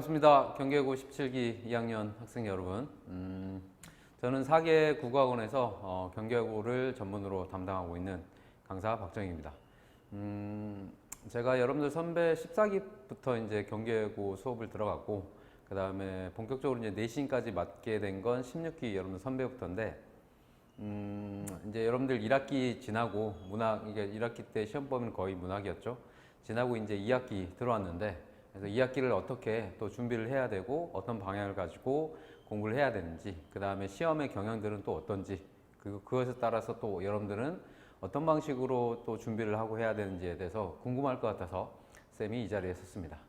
반갑습니다. 경계고 17기 2학년 학생 여러분. 저는 4개 국어학원에서 경계고를 전문으로 담당하고 있는 강사 박정희입니다. 제가 여러분들 선배 14기부터 이제 경계고 수업을 들어갔고, 그 다음에 본격적으로 이제 내신까지 맡게 된 건 16기 여러분들 선배부터인데, 이제 여러분들 1학기 지나고 이게 1학기 때 시험 범위는 거의 문학이었죠. 지나고 이제 2학기 들어왔는데, 그래서 2학기를 어떻게 또 준비를 해야 되고 어떤 방향을 가지고 공부를 해야 되는지, 그 다음에 시험의 경향들은 또 어떤지, 그것에 따라서 또 여러분들은 어떤 방식으로 또 준비를 하고 해야 되는지에 대해서 궁금할 것 같아서 쌤이 이 자리에 섰습니다.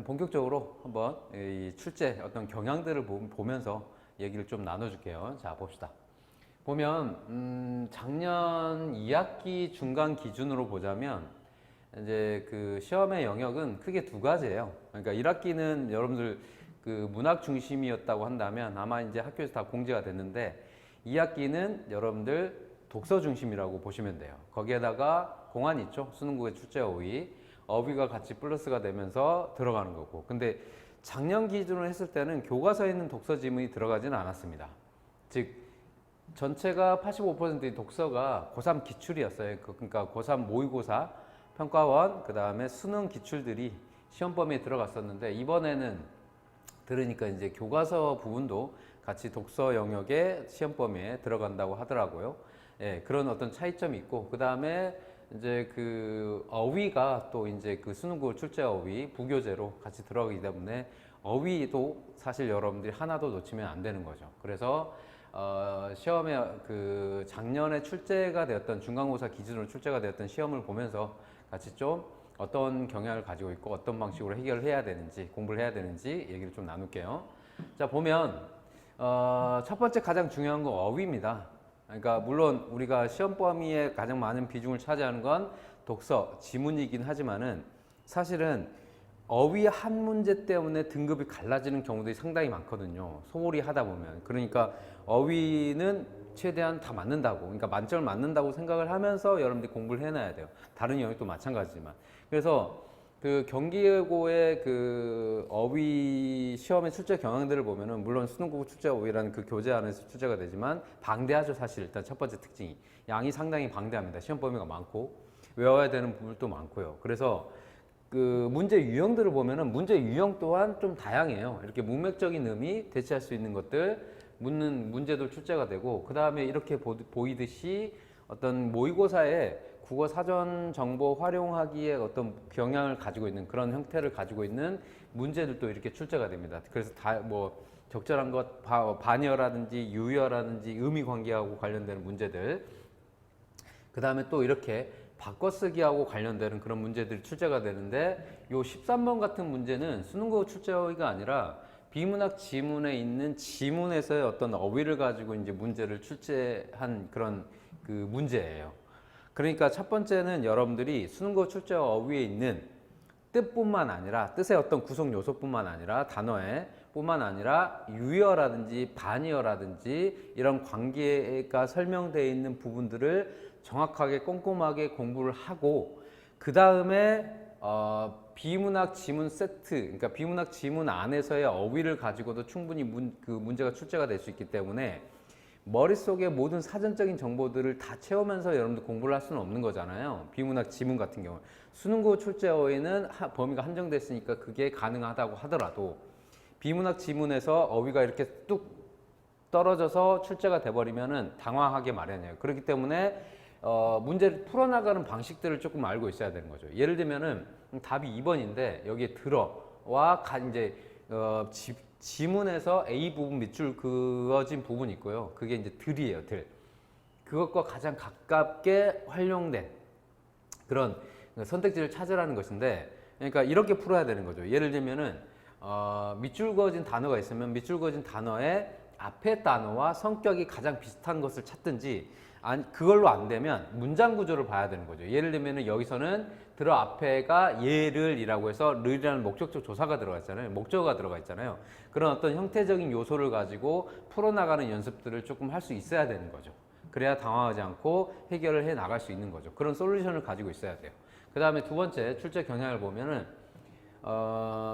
본격적으로 한번 이 출제 어떤 경향들을 보면서 얘기를 좀 나눠줄게요. 자, 봅시다. 보면 작년 2학기 중간 기준으로 보자면 이제 그 시험의 영역은 크게 두 가지예요. 그러니까 1학기는 여러분들 그 문학 중심이었다고 한다면 아마 이제 학교에서 다 공지가 됐는데, 2학기는 여러분들 독서 중심이라고 보시면 돼요. 거기에다가 공안 있죠. 수능국의 출제 어휘가 같이 플러스가 되면서 들어가는 거고. 근데 작년 기준으로 했을 때는 교과서에 있는 독서 지문이 들어가지는 않았습니다. 즉 전체가 85%의 독서가 고3 기출이었어요. 그러니까 고3 모의고사 평가원, 그 다음에 수능 기출들이 시험 범위에 들어갔었는데, 이번에는 들으니까 이제 교과서 부분도 같이 독서 영역의 시험 범위에 들어간다고 하더라고요. 예, 그런 어떤 차이점이 있고, 그 다음에 이제 그 어휘가 또 이제 그 수능국 출제 어휘 부교재로 같이 들어가기 때문에 어휘도 사실 여러분들이 하나도 놓치면 안 되는 거죠. 그래서 시험에 그 작년에 출제가 되었던 중간고사 기준으로 출제가 되었던 시험을 보면서 같이 좀 어떤 경향을 가지고 있고 어떤 방식으로 해결을 해야 되는지, 공부를 해야 되는지 얘기를 좀 나눌게요. 자, 보면 첫 번째 가장 중요한 건 어휘입니다. 그러니까 물론 우리가 시험 범위에 가장 많은 비중을 차지하는 건 독서, 지문이긴 하지만은 사실은 어휘 한 문제 때문에 등급이 갈라지는 경우들이 상당히 많거든요. 소홀히 하다 보면. 그러니까 어휘는 최대한 다 맞는다고, 그러니까 만점을 맞는다고 생각을 하면서 여러분들이 공부를 해놔야 돼요. 다른 영역도 마찬가지지만. 그래서 그 경기고의 그 어휘 시험의 출제 경향들을 보면은 물론 수능국 출제 어휘라는 그 교재 안에서 출제가 되지만 방대하죠. 사실 일단 첫 번째 특징이 양이 상당히 방대합니다. 시험 범위가 많고 외워야 되는 부분도 많고요. 그래서 그 문제 유형들을 보면은 문제 유형 또한 좀 다양해요. 이렇게 문맥적인 의미 대체할 수 있는 것들 묻는 문제도 출제가 되고, 그 다음에 이렇게 보이듯이 어떤 모의고사에 국어 사전 정보 활용하기에 어떤 경향을 가지고 있는 그런 형태를 가지고 있는 문제들도 이렇게 출제가 됩니다. 그래서 다 뭐 적절한 것, 반여라든지 유여라든지 의미 관계하고 관련되는 문제들, 그 다음에 또 이렇게 바꿔쓰기하고 관련되는 그런 문제들이 출제가 되는데, 요 13번 같은 문제는 수능고 출제어휘가 아니라 비문학 지문에 있는 지문에서의 어떤 어휘를 가지고 이제 문제를 출제한 그런 그 문제예요. 그러니까 첫 번째는 여러분들이 수능고 출제 어휘에 있는 뜻뿐만 아니라 뜻의 어떤 구성 요소뿐만 아니라 단어에 뿐만 아니라 유의어라든지 반의어라든지 이런 관계가 설명되어 있는 부분들을 정확하게 꼼꼼하게 공부를 하고, 그 다음에 비문학 지문 세트, 그러니까 비문학 지문 안에서의 어휘를 가지고도 충분히 그 문제가 출제가 될 수 있기 때문에 머릿속에 모든 사전적인 정보들을 다 채우면서 여러분들 공부를 할 수는 없는 거잖아요. 비문학 지문 같은 경우 수능고 출제 어휘는 범위가 한정됐으니까 그게 가능하다고 하더라도 비문학 지문에서 어휘가 이렇게 뚝 떨어져서 출제가 돼버리면은 당황하게 마련이에요. 그렇기 때문에 문제를 풀어나가는 방식들을 조금 알고 있어야 되는 거죠. 예를 들면은 답이 2번인데 여기에 들어와 이제 지문에서 A 부분 밑줄 그어진 부분이 있고요. 그게 이제 들이에요, 들. 그것과 가장 가깝게 활용된 그런 선택지를 찾으라는 것인데, 그러니까 이렇게 풀어야 되는 거죠. 예를 들면은 밑줄 그어진 단어가 있으면 밑줄 그어진 단어의 앞에 단어와 성격이 가장 비슷한 것을 찾든지, 그걸로 안 되면 문장 구조를 봐야 되는 거죠. 예를 들면 여기서는 들어 앞에가 예를 이라고 해서 를이라는 목적적 조사가 들어가 있잖아요. 목적어가 들어가 있잖아요. 그런 어떤 형태적인 요소를 가지고 풀어나가는 연습들을 조금 할 수 있어야 되는 거죠. 그래야 당황하지 않고 해결을 해 나갈 수 있는 거죠. 그런 솔루션을 가지고 있어야 돼요. 그 다음에 두 번째 출제 경향을 보면은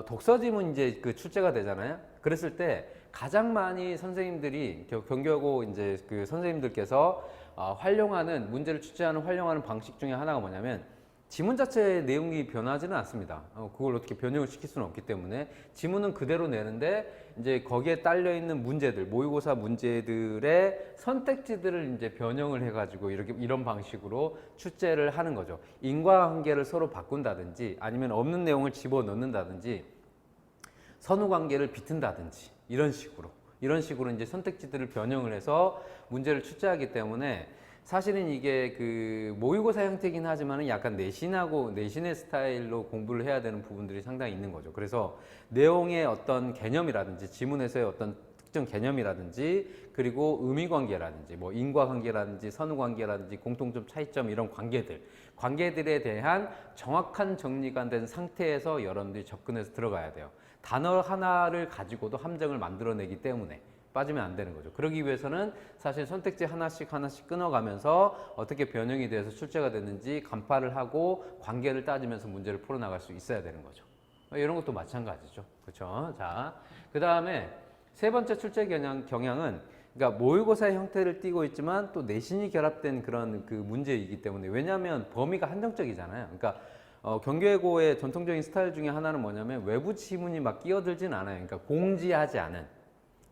독서지문 이제 그 출제가 되잖아요. 그랬을 때 가장 많이 선생님들이 경교고 이제 그 선생님들께서 활용하는 문제를 출제하는 활용하는 방식 중에 하나가 뭐냐면 지문 자체의 내용이 변하지는 않습니다. 그걸 어떻게 변형을 시킬 수는 없기 때문에 지문은 그대로 내는데 이제 거기에 딸려 있는 문제들, 모의고사 문제들의 선택지들을 이제 변형을 해가지고 이렇게 이런 방식으로 출제를 하는 거죠. 인과관계를 서로 바꾼다든지 아니면 없는 내용을 집어 넣는다든지 선후관계를 비튼다든지 이런 식으로 이제 선택지들을 변형을 해서 문제를 출제하기 때문에 사실은 이게 그 모의고사 형태이긴 하지만 약간 내신의 스타일로 공부를 해야 되는 부분들이 상당히 있는 거죠. 그래서 내용의 어떤 개념이라든지 지문에서의 어떤 특정 개념이라든지 그리고 의미관계라든지 뭐 인과관계라든지 선후관계라든지 공통점 차이점 이런 관계들에 대한 정확한 정리가 된 상태에서 여러분들이 접근해서 들어가야 돼요. 단어 하나를 가지고도 함정을 만들어내기 때문에 빠지면 안 되는 거죠. 그러기 위해서는 사실 선택지 하나씩 끊어가면서 어떻게 변형이 돼서 출제가 됐는지 간파를 하고 관계를 따지면서 문제를 풀어나갈 수 있어야 되는 거죠. 이런 것도 마찬가지죠. 그렇죠? 자, 그 다음에 세 번째 출제 경향은 그러니까 모의고사의 형태를 띠고 있지만 또 내신이 결합된 그런 그 문제이기 때문에 범위가 한정적이잖아요. 그러니까 경계고의 전통적인 스타일 중에 하나는 뭐냐면 외부 지문이 막 끼어들진 않아요. 그러니까 공지하지 않은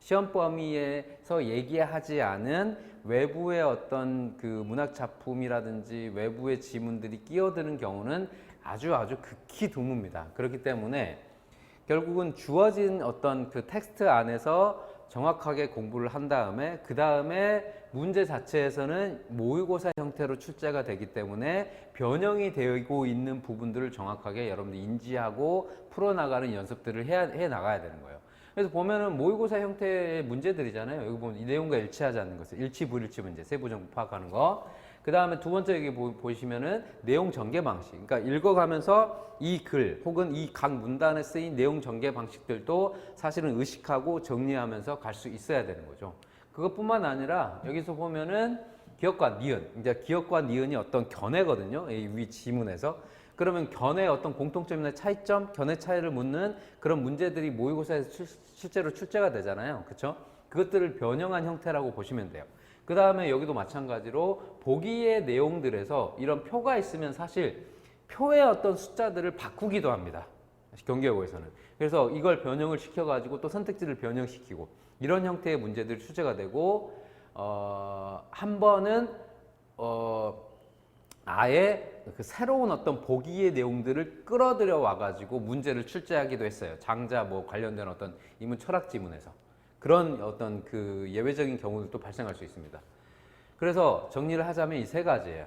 시험 범위에서 얘기하지 않은 외부의 어떤 그 문학 작품이라든지 외부의 지문들이 끼어드는 경우는 아주 극히 드뭅니다. 그렇기 때문에 결국은 주어진 어떤 그 텍스트 안에서 정확하게 공부를 한 다음에 그 다음에 문제 자체에서는 모의고사 형태로 출제가 되기 때문에 변형이 되고 있는 부분들을 정확하게 여러분들이 인지하고 풀어나가는 연습들을 해 나가야 되는 거예요. 그래서 보면은 모의고사 형태의 문제들이잖아요. 여기 보면 이 내용과 일치하지 않는 것을 일치 불일치 문제, 세부 정보 파악하는 거. 그 다음에 두 번째 여기 보시면은 내용 전개 방식. 그러니까 읽어가면서 이 글 혹은 이 각 문단에 쓰인 내용 전개 방식들도 사실은 의식하고 정리하면서 갈 수 있어야 되는 거죠. 그것뿐만 아니라 여기서 보면은 기억과 니은, 이제 기억과 니은이 어떤 견해거든요. 이 위 지문에서. 그러면 견해의 어떤 공통점이나 차이점, 견해 차이를 묻는 그런 문제들이 모의고사에서 실제로 출제가 되잖아요. 그렇죠? 그것들을 변형한 형태라고 보시면 돼요. 그 다음에 여기도 마찬가지로 보기의 내용들에서 이런 표가 있으면 사실 표의 어떤 숫자들을 바꾸기도 합니다. 경계고에서는. 그래서 이걸 변형을 시켜가지고 또 선택지를 변형시키고 이런 형태의 문제들이 출제가 되고 한 번은 아예 그 새로운 어떤 보기의 내용들을 끌어들여 와가지고 문제를 출제하기도 했어요. 장자 뭐 관련된 어떤 인문 철학 지문에서. 그런 어떤 그 예외적인 경우들도 발생할 수 있습니다. 그래서 정리를 하자면 이 세 가지예요.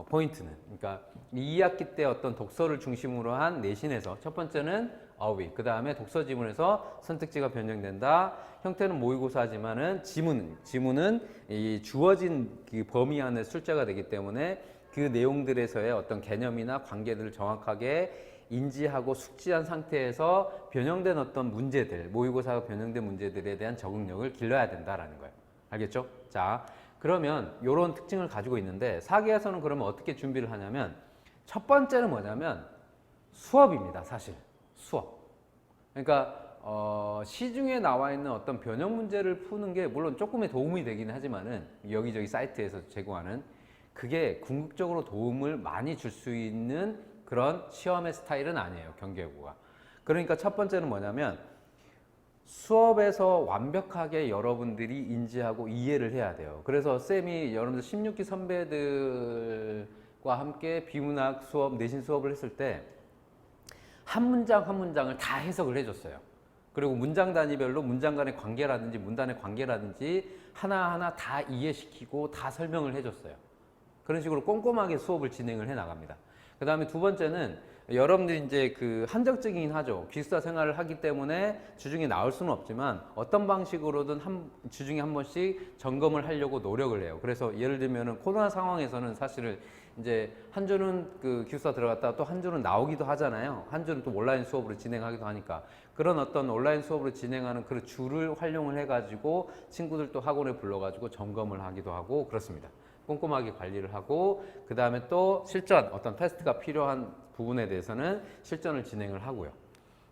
포인트는. 그러니까 2학기 때 어떤 독서를 중심으로 한 내신에서 첫 번째는 어휘, 그 다음에 독서 지문에서 선택지가 변경된다. 형태는 모의고사지만은 지문은 이 주어진 그 범위 안에 출제가 되기 때문에 그 내용들에서의 어떤 개념이나 관계들을 정확하게 인지하고 숙지한 상태에서 변형된 어떤 문제들, 모의고사가 변형된 문제들에 대한 적응력을 길러야 된다라는 거예요. 알겠죠? 자, 그러면 이런 특징을 가지고 있는데 4기에서는 그러면 어떻게 준비를 하냐면 첫 번째는 뭐냐면 수업입니다. 사실 수업. 그러니까 시중에 나와 있는 어떤 변형 문제를 푸는 게 물론 조금의 도움이 되긴 하지만은 여기저기 사이트에서 제공하는 그게 궁극적으로 도움을 많이 줄 수 있는 그런 시험의 스타일은 아니에요. 경계고가. 그러니까 첫 번째는 뭐냐면 수업에서 완벽하게 여러분들이 인지하고 이해를 해야 돼요. 그래서 쌤이 여러분들 16기 선배들과 함께 비문학 수업, 내신 수업을 했을 때 한 문장 한 문장을 다 해석을 해줬어요. 그리고 문장 단위별로 문장 간의 관계라든지 문단의 관계라든지 하나하나 다 이해시키고 다 설명을 해줬어요. 그런 식으로 꼼꼼하게 수업을 진행을 해 나갑니다. 그 다음에 두 번째는 여러분들이 이제 그 한정적이긴 하죠. 기숙사 생활을 하기 때문에 주중에 나올 수는 없지만 어떤 방식으로든 주중에 한 번씩 점검을 하려고 노력을 해요. 그래서 예를 들면은 코로나 상황에서는 사실은 이제 한 주는 그 기숙사 들어갔다가 또 한 주는 나오기도 하잖아요. 한 주는 또 온라인 수업으로 진행하기도 하니까 그런 어떤 온라인 수업으로 진행하는 그 주를 활용을 해가지고 친구들 또 학원에 불러가지고 점검을 하기도 하고 그렇습니다. 꼼꼼하게 관리를 하고 그 다음에 또 실전 어떤 테스트가 필요한 부분에 대해서는 실전을 진행을 하고요.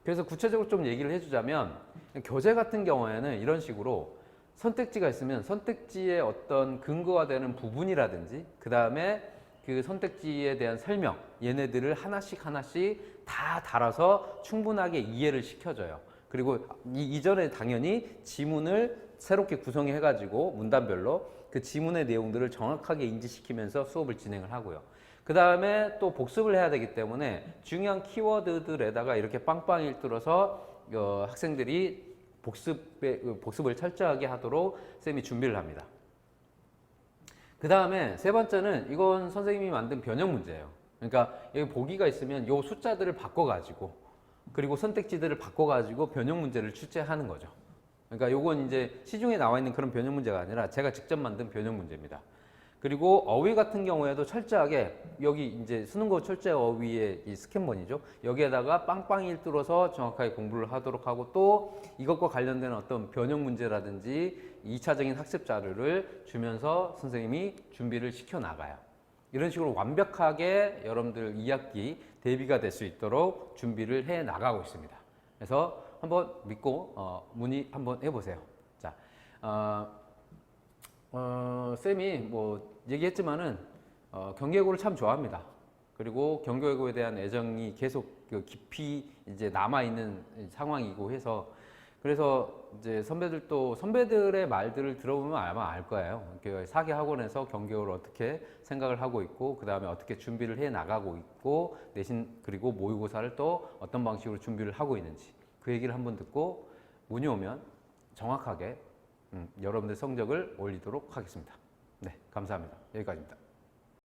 그래서 구체적으로 좀 얘기를 해주자면 교재 같은 경우에는 이런 식으로 선택지가 있으면 선택지의 어떤 근거가 되는 부분이라든지 그 다음에 그 선택지에 대한 설명 얘네들을 하나씩 하나씩 다 달아서 충분하게 이해를 시켜줘요. 그리고 이전에 당연히 지문을 새롭게 구성해 가지고 문단별로 그 지문의 내용들을 정확하게 인지시키면서 수업을 진행을 하고요. 그 다음에 또 복습을 해야 되기 때문에 중요한 키워드들에다가 이렇게 빵빵 일들어서 학생들이 복습을 철저하게 하도록 쌤이 준비를 합니다. 그 다음에 세 번째는 이건 선생님이 만든 변형 문제예요. 그러니까 여기 보기가 있으면 요 숫자들을 바꿔가지고 그리고 선택지들을 바꿔가지고 변형 문제를 출제하는 거죠. 그러니까 요건 이제 시중에 나와 있는 그런 변형 문제가 아니라 제가 직접 만든 변형 문제입니다. 그리고 어휘 같은 경우에도 철저하게 여기 이제 수능고 출제 어휘의 이 스캔본이죠. 여기에다가 빵빵 일들어서 정확하게 공부를 하도록 하고 또 이것과 관련된 어떤 변형 문제라든지 2차적인 학습 자료를 주면서 선생님이 준비를 시켜 나가요. 이런 식으로 완벽하게 여러분들 2학기 대비가 될 수 있도록 준비를 해 나가고 있습니다. 그래서 한번 믿고 문의 한번 해보세요. 자, 쌤이 뭐 얘기했지만은 경기예고를 참 좋아합니다. 그리고 경기예고에 대한 애정이 계속 그 깊이 이제 남아 있는 상황이고 해서 그래서 이제 선배들의 말들을 들어보면 아마 알 거예요. 그 사기 학원에서 경기예고를 어떻게 생각을 하고 있고 그 다음에 어떻게 준비를 해 나가고 있고 내신 그리고 모의고사를 또 어떤 방식으로 준비를 하고 있는지 그 얘기를 한번 듣고 문의 오면 정확하게 여러분들 성적을 올리도록 하겠습니다. 네, 감사합니다. 여기까지입니다.